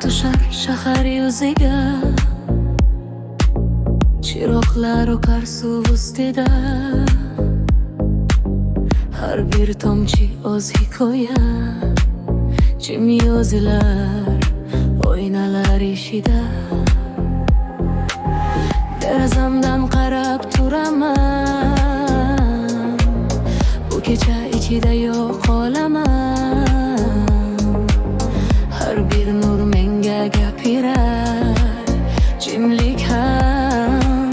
tushar shahar yuziga, chiroqlar oqar suv ustida. Har bir tomchi o'z hikoya, jim yozilar oynalar ishida. Derazamdan qarab turaman, bu kecha ichida yo'q qolaman. Har bir nur menga gapirar, jimlik ham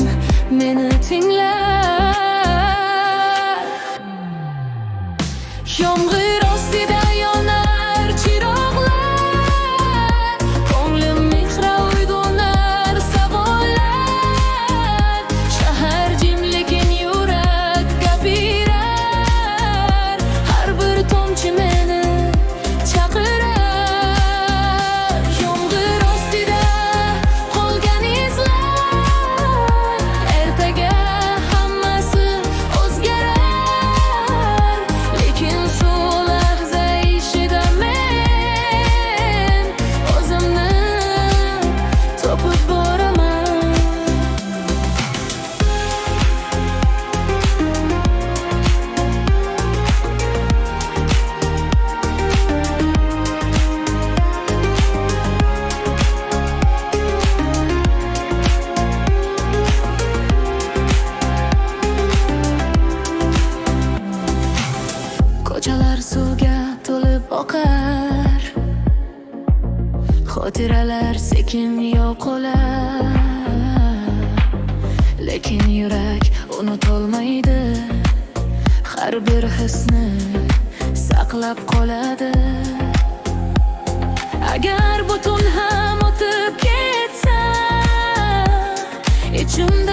meni tinglar. Yomg'ir ostida yonar chiroqlar, ko'nglim mehra uyg'onar savollar. Shahar jimligin yurak gapirar, har bir tomchi meni chaqirar. Yomg'ir ostida qolgan izlar, ertaga hammasi o'zgarar. Lekin shu lahza ishida men o'zimni topib boraman. Ko'chalar suvga to'lib oqar, xotiralar sekin yo'qolar. Lekin yurak unutolmaydi, har bir hisni saqlab qoladi. Agar butun ham o'tib ketsa, ichimda